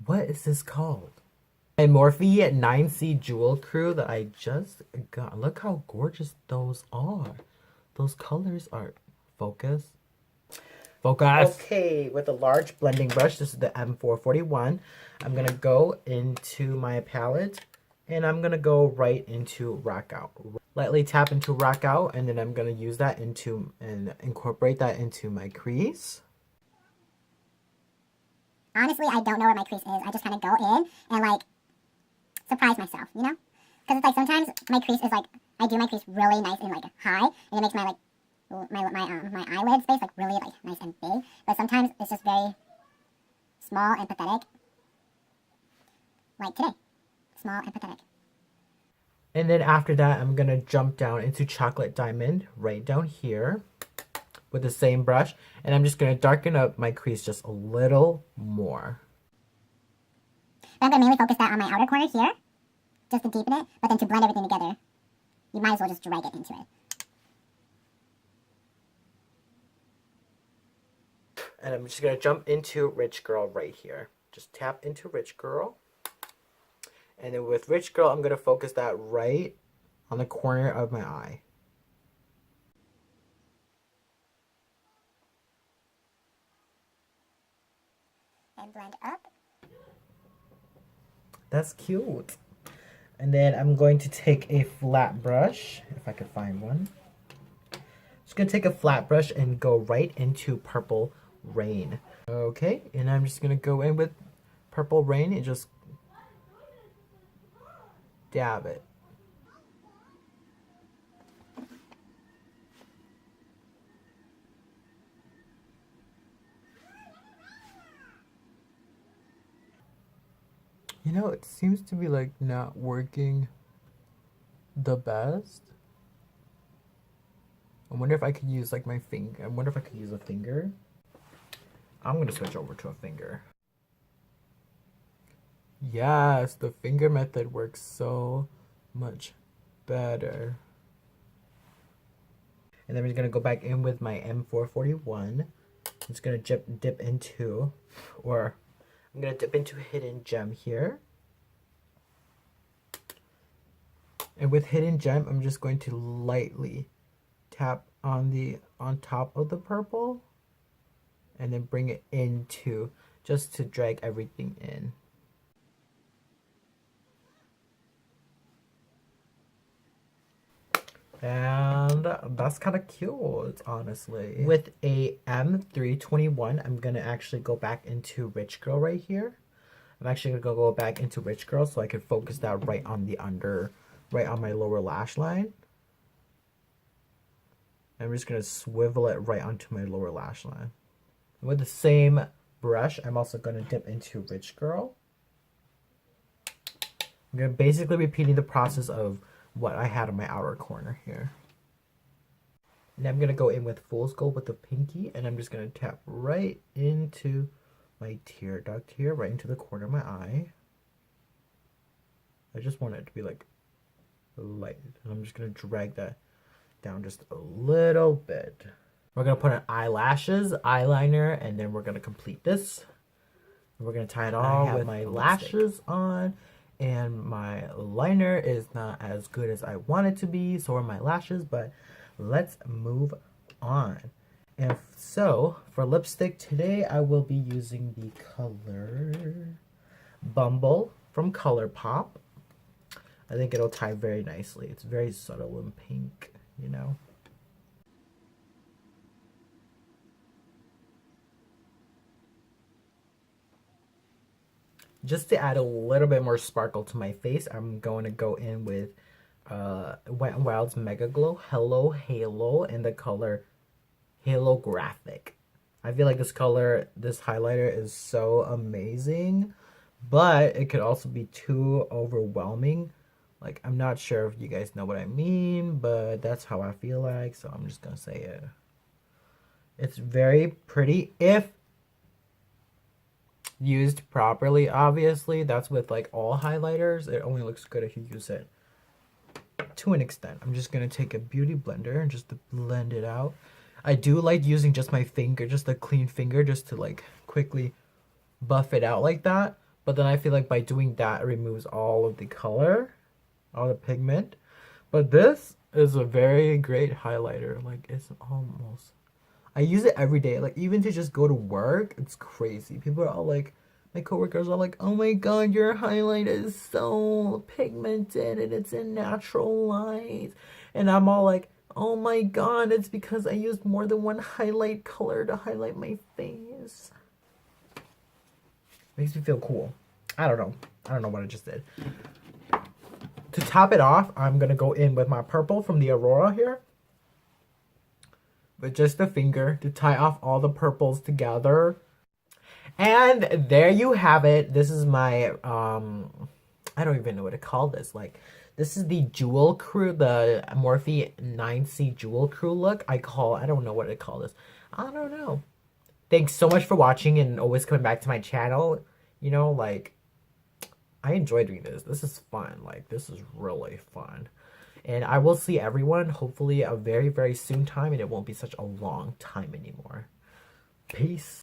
what is this called? My Morphe 9C Jewel Crew that I just got. Look how gorgeous those are. Those colors are. Focus. Focus. Okay, with a large blending brush, this is the M441. I'm going to go into my palette and I'm going to go right into Rock Out. Lightly tap into Rock Out, and then I'm going to use that into and incorporate that into my crease. Honestly, I don't know where my crease is. I just kind of go in and like surprise myself, you know? Because it's like sometimes my crease is like, I do my crease really nice and like high, and it makes my like my eyelid space like really like nice and big. But sometimes it's just very small and pathetic. Like today, small and pathetic. And then after that, I'm gonna jump down into Chocolate Diamond right down here with the same brush, and I'm just gonna darken up my crease just a little more. But I'm gonna mainly focus that on my outer corner here, just to deepen it. But then to blend everything together, you might as well just drag it into it. And I'm just gonna jump into Rich Girl right here. Just tap into Rich Girl. And then with Rich Girl, I'm gonna focus that right on the corner of my eye. And blend up. That's cute. And then I'm going to take a flat brush, if I could find one. Just gonna take a flat brush and go right into Purple Rain. Okay, and I'm just gonna go in with Purple Rain and just dab it. You know, it seems to be like not working the best. I wonder if I could use like my finger. I wonder if I could use a finger. I'm gonna switch over to a finger. Yes, the finger method works so much better. And then we're gonna go back in with my M441. I'm just gonna dip into, or I'm gonna dip into Hidden Gem here. And with Hidden Gem, I'm just going to lightly tap on top of the purple and then bring it into, just to drag everything in. And that's kind of cute, honestly. With a M321, I'm gonna actually go back into Rich Girl right here. I'm actually gonna go back into Rich Girl so I can focus that right on the right on my lower lash line. I'm just gonna swivel it right onto my lower lash line. With the same brush, I'm also gonna dip into Rich Girl. I'm gonna basically repeating the process of what I had on my outer corner here. And I'm gonna go in with Fool's Gold with the pinky, and I'm just gonna tap right into my tear duct here, right into the corner of my eye. I just want it to be like light, and I'm just gonna drag that down just a little bit. We're gonna put on eyelashes, eyeliner, and then we're gonna complete this. We're gonna tie it all with my lashes on, and my liner is not as good as I want it to be, so are my lashes, but let's move on. And so for lipstick today, I will be using the color Bumble from ColourPop. I think it'll tie very nicely. It's very subtle and pink, you know. Just to add a little bit more sparkle to my face, I'm going to go in with Wet n Wild's Mega Glow Hello Halo in the color Halo Graphic. I feel like this color, this highlighter is so amazing, but it could also be too overwhelming. Like, I'm not sure if you guys know what I mean, but that's how I feel like, so I'm just gonna say it. It's very pretty if used properly, obviously. That's with like all highlighters. It only looks good if you use it to an extent. I'm just gonna take a beauty blender and just to blend it out. I do like using just my finger, just a clean finger, just to like quickly buff it out like that. But then I feel like by doing that, it removes all of the color, all the pigment. But this is a very great highlighter. Like, it's almost... I use it every day. Like, even to just go to work, it's crazy. People are all like... My coworkers are like, oh my god, your highlight is so pigmented and it's in natural light. And I'm all like, oh my god, it's because I used more than one highlight color to highlight my face. Makes me feel cool. I don't know. I don't know what I just did. To top it off, I'm going to go in with my purple from the Aurora here. With just a finger to tie off all the purples together. And there you have it. This is my, I don't even know what to call this. Like, this is the Jewel Crew, the Morphe 9C Jewel Crew look. I don't know what to call this. I don't know. Thanks so much for watching and always coming back to my channel. You know, like, I enjoy doing this. This is fun. Like, this is really fun. And I will see everyone, hopefully, a very, very soon time. And it won't be such a long time anymore. Peace.